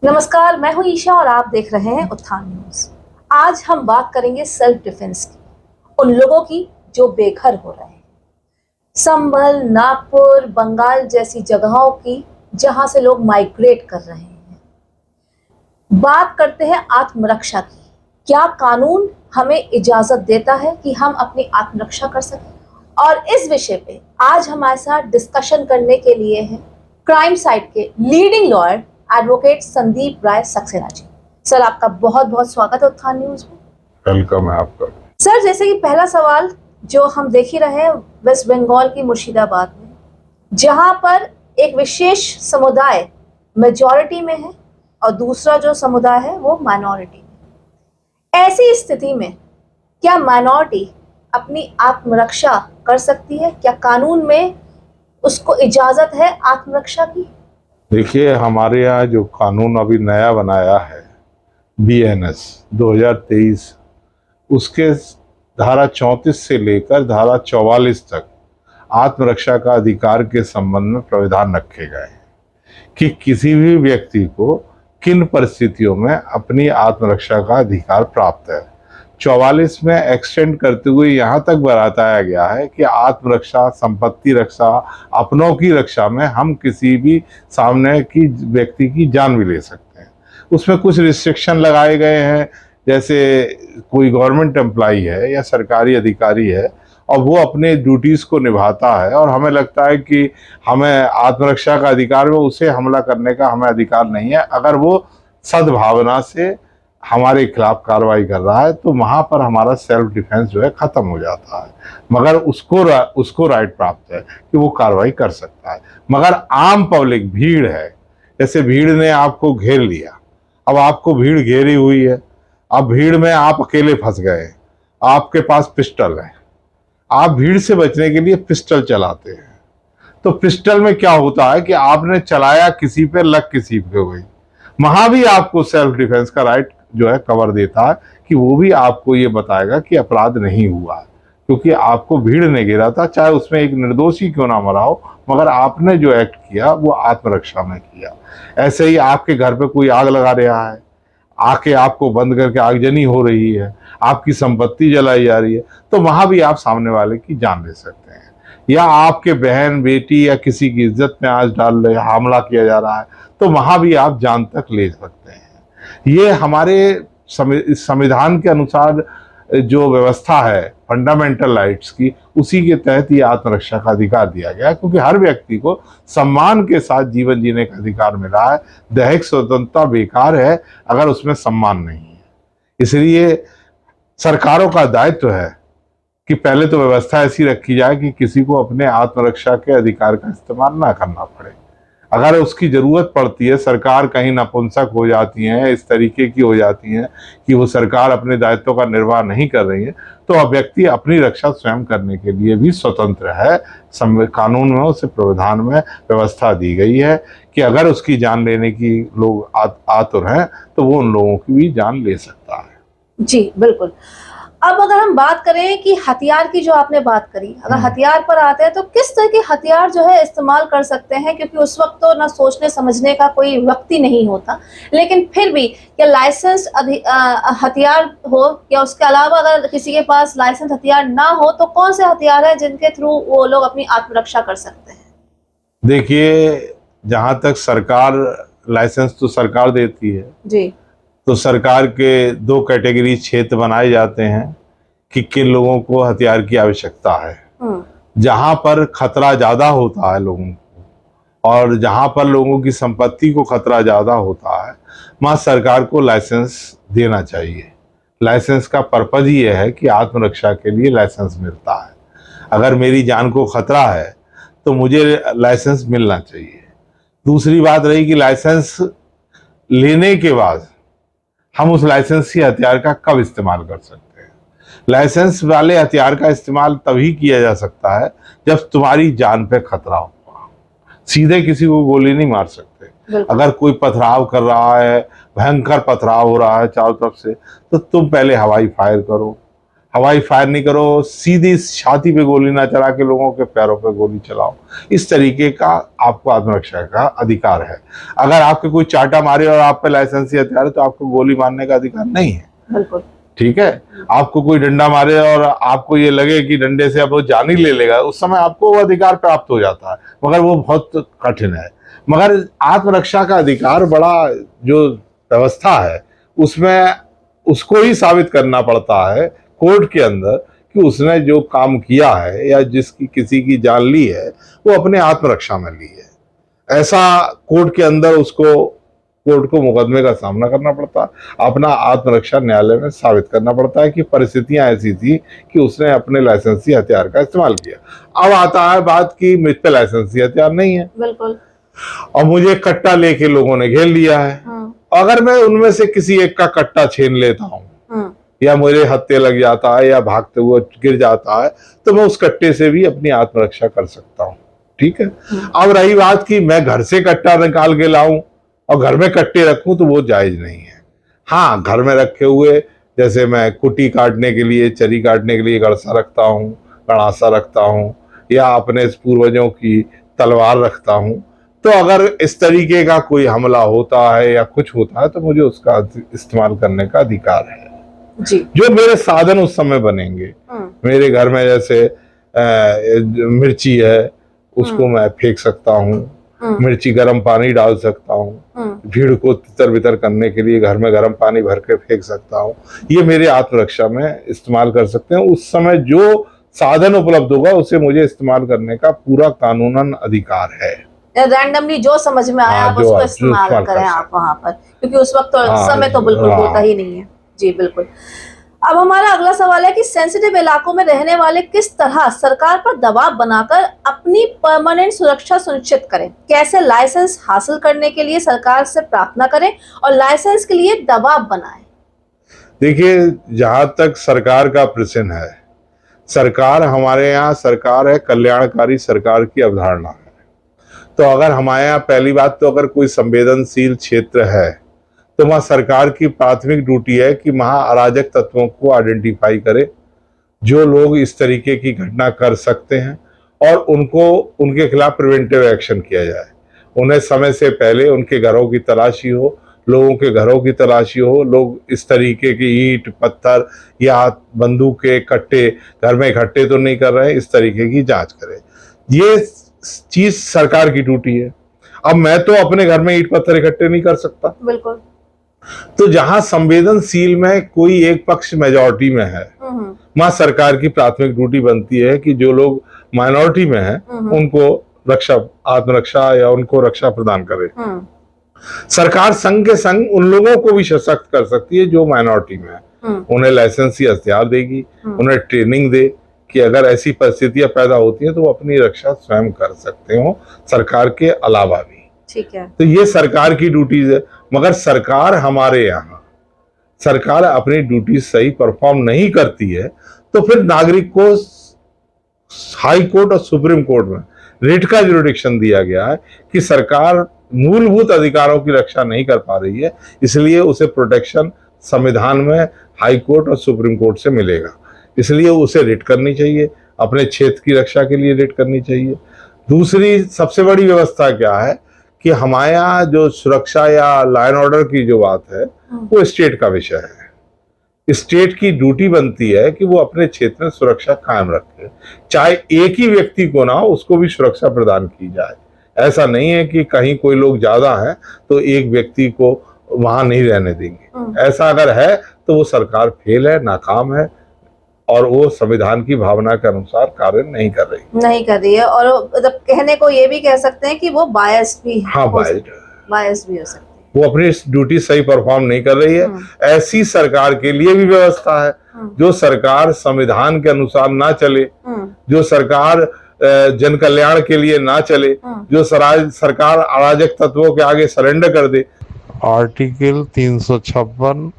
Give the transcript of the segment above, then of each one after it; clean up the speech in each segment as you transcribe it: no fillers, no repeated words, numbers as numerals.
नमस्कार, मैं हूं ईशा और आप देख रहे हैं उत्थान न्यूज। आज हम बात करेंगे सेल्फ डिफेंस की, उन लोगों की जो बेघर हो रहे हैं। संभल, नागपुर, बंगाल जैसी जगहों की जहां से लोग माइग्रेट कर रहे हैं। बात करते हैं आत्मरक्षा की। क्या कानून हमें इजाजत देता है कि हम अपनी आत्मरक्षा कर सकें? और इस विषय पे आज हमारे साथ डिस्कशन करने के लिए हैं क्राइम साइट के लीडिंग लॉयर एडवोकेट संदीप राय सक्सेना जी। सर, आपका बहुत बहुत स्वागत है उत्थान न्यूज में। वेलकम है आपका। सर, जैसे कि पहला सवाल जो हम देख ही रहे हैं वेस्ट बंगाल की मुर्शिदाबाद में, जहां पर एक विशेष समुदाय मेजॉरिटी में है और दूसरा जो समुदाय है वो माइनॉरिटी में। ऐसी स्थिति में क्या माइनॉरिटी अपनी आत्मरक्षा कर सकती है? क्या कानून में उसको इजाजत है आत्मरक्षा की? देखिए, हमारे यहाँ जो कानून अभी नया बनाया है BNS 2023, उसके धारा 34 से लेकर धारा 44 तक आत्मरक्षा का अधिकार के संबंध में प्रावधान रखे गए हैं कि किसी भी व्यक्ति को किन परिस्थितियों में अपनी आत्मरक्षा का अधिकार प्राप्त है। 44 में एक्सटेंड करते हुए यहाँ तक बताया गया है कि आत्मरक्षा, संपत्ति रक्षा, अपनों की रक्षा में हम किसी भी सामने की व्यक्ति की जान भी ले सकते हैं। उसमें कुछ रिस्ट्रिक्शन लगाए गए हैं, जैसे कोई गवर्नमेंट एम्प्लॉई है या सरकारी अधिकारी है और वो अपने ड्यूटीज़ को निभाता है और हमें लगता है कि हमें आत्मरक्षा का अधिकार में उसे हमला करने का हमें अधिकार नहीं है। अगर वो सद्भावना से हमारे खिलाफ कार्रवाई कर रहा है तो वहाँ पर हमारा सेल्फ डिफेंस जो है ख़त्म हो जाता है, मगर उसको राइट प्राप्त है कि वो कार्रवाई कर सकता है। मगर आम पब्लिक, भीड़ है, जैसे भीड़ ने आपको घेर लिया, अब आपको भीड़ घेरी हुई है, अब भीड़ में आप अकेले फंस गए, आपके पास पिस्टल है, आप भीड़ से बचने के लिए पिस्टल चलाते हैं। तो पिस्टल में क्या होता है कि आपने चलाया किसी पे, लग किसी पे गई, वहां भी आपको सेल्फ डिफेंस का राइट जो है कवर देता है कि वो भी आपको ये बताएगा कि अपराध नहीं हुआ, क्योंकि आपको भीड़ ने गिरा था, चाहे उसमें एक निर्दोषी क्यों ना मरा हो, मगर आपने जो एक्ट किया वो आत्मरक्षा में किया। ऐसे ही आपके घर पे कोई आग लगा रहा है, आके आपको बंद करके आगजनी हो रही है, आपकी संपत्ति जलाई जा रही है, तो वहां भी आप सामने वाले की जान ले सकते हैं। या आपके बहन, बेटी या किसी की इज्जत में आज डाल रहे हमला किया जा रहा है, तो वहां भी आप जान तक ले सकते हैं। ये हमारे संविधान के अनुसार जो व्यवस्था है फंडामेंटल राइट्स की, उसी के तहत ये आत्मरक्षा का अधिकार दिया गया है, क्योंकि हर व्यक्ति को सम्मान के साथ जीवन जीने का अधिकार मिला है। दैहिक स्वतंत्रता बेकार है अगर उसमें सम्मान नहीं है। इसलिए सरकारों का दायित्व है कि पहले तो व्यवस्था ऐसी रखी जाए कि किसी को अपने आत्मरक्षा के अधिकार का इस्तेमाल ना करना पड़े। अगर उसकी जरूरत पड़ती है, सरकार कहीं नपुंसक हो जाती है, इस तरीके की हो जाती है कि वो सरकार अपने दायित्वों का निर्वाह नहीं कर रही है, तो अब व्यक्ति अपनी रक्षा स्वयं करने के लिए भी स्वतंत्र है। कानून में, उसे प्रावधान में व्यवस्था दी गई है कि अगर उसकी जान लेने की लोग आतुर हैं तो वो उन लोगों की भी जान ले सकता है। जी बिल्कुल। अब अगर हम बात करें कि हथियार की, जो आपने बात करी, अगर हथियार पर आते हैं तो किस तरह के हथियार जो है इस्तेमाल कर सकते हैं? क्योंकि उस वक्त तो ना सोचने समझने का कोई वक्त ही नहीं होता, लेकिन फिर भी क्या लाइसेंस हथियार हो, या उसके अलावा अगर किसी के पास लाइसेंस हथियार ना हो तो कौन से हथियार है जिनके थ्रू वो लोग अपनी आत्मरक्षा कर सकते हैं? देखिए, जहां तक सरकार, लाइसेंस तो सरकार देती है जी। तो सरकार के दो कैटेगरी क्षेत्र बनाए जाते हैं कि किन लोगों को हथियार की आवश्यकता है। जहां पर खतरा ज्यादा होता है लोगों को और जहां पर लोगों की संपत्ति को खतरा ज्यादा होता है, वहां सरकार को लाइसेंस देना चाहिए। लाइसेंस का पर्पज ये है कि आत्मरक्षा के लिए लाइसेंस मिलता है। अगर मेरी जान को खतरा है तो मुझे लाइसेंस मिलना चाहिए। दूसरी बात रही कि लाइसेंस लेने के बाद हम उस लाइसेंस के हथियार का कब इस्तेमाल कर सकते हैं। लाइसेंस वाले हथियार का इस्तेमाल तभी किया जा सकता है जब तुम्हारी जान पे खतरा हो। सीधे किसी को गोली नहीं मार सकते। अगर कोई पथराव कर रहा है, भयंकर पथराव हो रहा है चारों तरफ से, तो तुम पहले हवाई फायर करो, हवाई फायर नहीं करो, सीधी छाती पे गोली ना चला के लोगों के पैरों पे गोली चलाओ। इस तरीके का आपको आत्मरक्षा का अधिकार है। अगर आपके कोई चाटा मारे और आप पे लाइसेंसी हथियार है तो आपको गोली मारने का अधिकार नहीं है। बिल्कुल। ठीक है, आपको कोई डंडा मारे और आपको ये लगे कि डंडे से अब वो जान ही ले लेगा, उस समय आपको वो अधिकार प्राप्त हो जाता है, मगर वो बहुत कठिन है। मगर आत्मरक्षा का अधिकार बड़ा जो व्यवस्था है उसमें उसको ही साबित करना पड़ता है कोर्ट के अंदर कि उसने जो काम किया है या जिसकी किसी की जान ली है वो अपने आत्मरक्षा में ली है। ऐसा कोर्ट के अंदर उसको कोर्ट को मुकदमे का सामना करना पड़ता, अपना आत्मरक्षा न्यायालय में साबित करना पड़ता है कि परिस्थितियां ऐसी थी कि उसने अपने लाइसेंसी हथियार का इस्तेमाल किया। अब आता है बात कि मुझ पे लाइसेंसी हथियार नहीं है, बिल्कुल, और मुझे कट्टा लेके लोगों ने घेर लिया है। अगर मैं उनमें से किसी एक का कट्टा छीन लेता हूँ या मुझे हत्थे लग जाता है या भागते हुए गिर जाता है तो मैं उस कट्टे से भी अपनी आत्मरक्षा कर सकता हूँ। ठीक है, अब रही बात कि मैं घर से कट्टा निकाल के लाऊं और घर में कट्टे रखूं तो वो जायज नहीं है। हाँ, घर में रखे हुए जैसे मैं कुटी काटने के लिए, चरी काटने के लिए गड़सा रखता हूँ, गड़ासा रखता हूँ, या अपने पूर्वजों की तलवार रखता हूँ, तो अगर इस तरीके का कोई हमला होता है या कुछ होता है तो मुझे उसका इस्तेमाल करने का अधिकार है जी। जो मेरे साधन उस समय बनेंगे। मेरे घर में जैसे मिर्ची है उसको मैं फेंक सकता हूँ, मिर्ची गर्म पानी डाल सकता हूँ, भीड़ को तितर बितर करने के लिए घर में गर्म पानी भर के फेंक सकता हूँ, ये मेरे आत्मरक्षा में इस्तेमाल कर सकते हैं। उस समय जो साधन उपलब्ध होगा उसे मुझे इस्तेमाल करने का पूरा कानूनन अधिकार है। रैंडमली जो समझ में आया आप उसको इस्तेमाल करें आप वहां पर, क्योंकि उस वक्त तो समय तो बिल्कुल होता ही नहीं है। जी बिल्कुल। अब हमारा अगला सवाल है कि सेंसिटिव इलाकों में रहने वाले किस तरह सरकार पर दबाव बनाकर अपनी परमानेंट सुरक्षा सुनिश्चित करें, कैसे लाइसेंस हासिल करने के लिए सरकार से प्रार्थना करें और लाइसेंस के लिए दबाव बनाएं। देखिए, जहां तक सरकार का प्रश्न है, सरकार हमारे यहाँ सरकार है कल्याणकारी सरकार की अवधारणा है। तो अगर हमारे यहाँ पहली बात तो अगर कोई संवेदनशील क्षेत्र है तो वहाँ सरकार की प्राथमिक ड्यूटी है कि वहाँ अराजक तत्वों को आइडेंटिफाई करे, जो लोग इस तरीके की घटना कर सकते हैं, और उनको उनके खिलाफ प्रिवेंटिव एक्शन किया जाए। उन्हें समय से पहले उनके घरों की तलाशी हो, लोगों के घरों की तलाशी हो, लोग इस तरीके की ईंट पत्थर या बंदूक के कट्टे घर में इकट्ठे तो नहीं कर रहे हैं, इस तरीके की जांच करें। ये चीज सरकार की ड्यूटी है। अब मैं तो अपने घर में ईंट पत्थर इकट्ठे नहीं कर सकता, बिल्कुल। तो जहां संवेदनशील में कोई एक पक्ष मेजॉरिटी में है वहां सरकार की प्राथमिक ड्यूटी बनती है कि जो लोग माइनॉरिटी में हैं उनको रक्षा, आत्मरक्षा या उनको रक्षा प्रदान करे। सरकार संग के संग उन लोगों को भी सशक्त कर सकती है जो माइनॉरिटी में है। उन्हें लाइसेंसी हथियार देगी, उन्हें ट्रेनिंग दे कि अगर ऐसी परिस्थितियां पैदा होती हैं तो वो अपनी रक्षा स्वयं कर सकते हो, सरकार के अलावा भी। ठीक है, तो ये सरकार की ड्यूटीज है। मगर सरकार हमारे यहाँ सरकार अपनी ड्यूटी सही परफॉर्म नहीं करती है तो फिर नागरिक को हाई कोर्ट और सुप्रीम कोर्ट में रिट का जुरिडिक्शन दिया गया है कि सरकार मूलभूत अधिकारों की रक्षा नहीं कर पा रही है, इसलिए उसे प्रोटेक्शन संविधान में हाई कोर्ट और सुप्रीम कोर्ट से मिलेगा, इसलिए उसे रिट करनी चाहिए, अपने क्षेत्र की रक्षा के लिए रिट करनी चाहिए। दूसरी सबसे बड़ी व्यवस्था क्या है कि हमारे यहाँ जो सुरक्षा या लॉ एंड ऑर्डर की जो बात है वो स्टेट का विषय है। स्टेट की ड्यूटी बनती है कि वो अपने क्षेत्र में सुरक्षा कायम रखे, चाहे एक ही व्यक्ति को ना हो उसको भी सुरक्षा प्रदान की जाए। ऐसा नहीं है कि कहीं कोई लोग ज्यादा हैं तो एक व्यक्ति को वहां नहीं रहने देंगे। ऐसा अगर है तो वो सरकार फेल है, नाकाम है, और वो संविधान की भावना के अनुसार कार्य नहीं कर रही है। और मतलब कहने को ये भी कह सकते हैं कि वो बायस भी है। हाँ, बायस भी हो सकते हैं, वो अपनी ड्यूटी सही परफॉर्म नहीं कर रही है। ऐसी सरकार के लिए भी व्यवस्था है। जो सरकार संविधान के अनुसार ना चले, जो सरकार जन कल्याण के लिए ना चले, जो सरकार अराजक तत्वों के आगे सरेंडर कर दे। आर्टिकल 356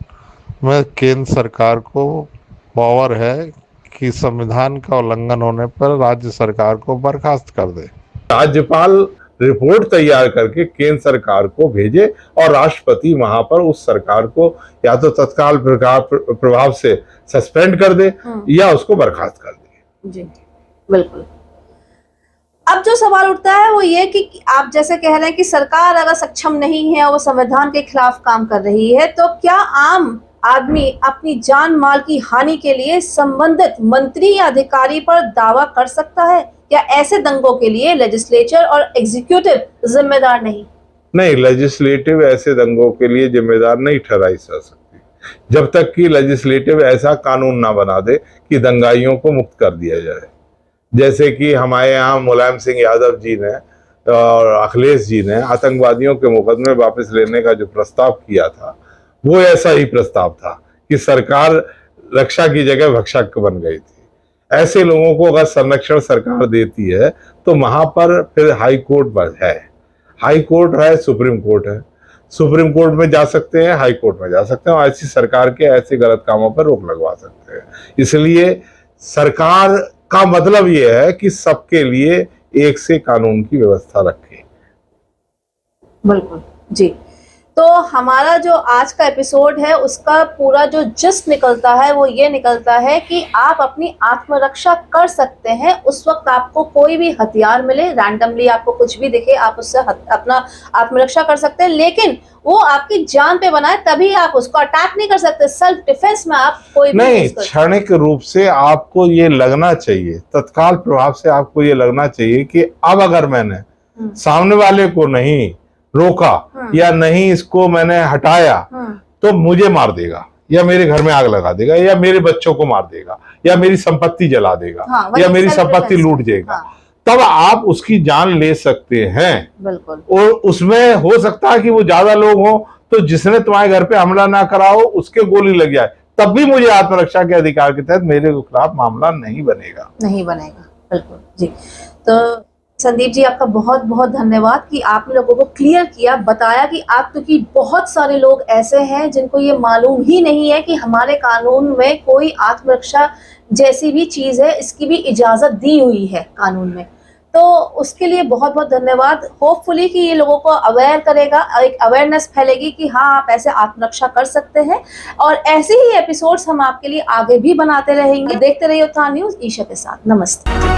में केंद्र सरकार को पावर है कि संविधान का उल्लंघन होने पर राज्य सरकार को बर्खास्त कर दे। राज्यपाल रिपोर्ट तैयार करके केंद्र सरकार को भेजे और राष्ट्रपति वहां पर उस सरकार को या तो तत्काल प्रभाव से सस्पेंड कर दे या उसको बर्खास्त कर दे। जी बिल्कुल। अब जो सवाल उठता है वो ये कि आप जैसे कह रहे हैं कि सरकार अगर सक्षम नहीं है और वो संविधान के खिलाफ काम कर रही है, तो क्या आम आदमी अपनी जान माल की हानि के लिए संबंधित मंत्री या अधिकारी पर दावा कर सकता है, या ऐसे दंगों के लिए लेजिस्लेचर और एग्जीक्यूटिव जिम्मेदार नहीं? नहीं, लेजिस्लेटिव ऐसे दंगों के लिए जिम्मेदार नहीं ठहराई जा सकती जब तक कि लेजिस्लेटिव ऐसा कानून ना बना दे कि दंगाइयों को मुक्त कर दिया जाए। जैसे कि हमारे यहाँ मुलायम सिंह यादव जी ने और अखिलेश जी ने आतंकवादियों के मुकदमे वापस लेने का जो प्रस्ताव किया था, वो ऐसा ही प्रस्ताव था कि सरकार रक्षा की जगह भक्षक बन गई थी। ऐसे लोगों को अगर संरक्षण सरकार देती है तो वहां पर फिर हाई कोर्ट है, हाई कोर्ट है, सुप्रीम कोर्ट है, सुप्रीम कोर्ट में जा सकते हैं, हाई कोर्ट में जा सकते हैं और ऐसी सरकार के ऐसे गलत कामों पर रोक लगवा सकते हैं। इसलिए सरकार का मतलब यह है कि सबके लिए एक से कानून की व्यवस्था रखे। बिल्कुल जी। तो हमारा जो आज का एपिसोड है उसका पूरा जो जिस्ट निकलता है वो ये निकलता है कि आप अपनी आत्मरक्षा कर सकते हैं। उस वक्त आपको कोई भी हथियार मिले, रैंडमली आपको कुछ भी दिखे, आप उससे अपना आत्मरक्षा कर सकते हैं, लेकिन वो आपकी जान पे बना है, तभी आप उसको अटैक नहीं कर सकते। सेल्फ डिफेंस में आप कोई भी नहीं, क्षणिक रूप से आपको ये लगना चाहिए, तत्काल प्रभाव से आपको ये लगना चाहिए कि अब अगर मैंने सामने वाले को नहीं रोका या नहीं इसको मैंने हटाया तो मुझे मार देगा या मेरे घर में आग लगा देगा या मेरे बच्चों को मार देगा या मेरी संपत्ति जला देगा या मेरी संपत्ति लूट जाएगा, तब आप उसकी जान ले सकते हैं। बिल्कुल। और उसमें हो सकता है कि वो ज्यादा लोग हों तो जिसने तुम्हारे घर पे हमला ना करा हो उसके गोली लग जाए, तब भी मुझे आत्मरक्षा के अधिकार के तहत मेरे खिलाफ मामला नहीं बनेगा। बिल्कुल जी। तो संदीप जी, आपका बहुत बहुत धन्यवाद कि आपने लोगों को क्लियर किया, बताया कि आप, क्योंकि बहुत सारे लोग ऐसे हैं जिनको ये मालूम ही नहीं है कि हमारे कानून में कोई आत्मरक्षा जैसी भी चीज़ है, इसकी भी इजाज़त दी हुई है कानून में। तो उसके लिए बहुत बहुत धन्यवाद। होपफुली कि ये लोगों को अवेयर करेगा, एक अवेयरनेस फैलेगी कि हाँ, आप ऐसे आत्मरक्षा कर सकते हैं। और ऐसे ही एपिसोड्स हम आपके लिए आगे भी बनाते रहेंगे। देखते रहिए उत्थान न्यूज़ ईशा के साथ। नमस्ते।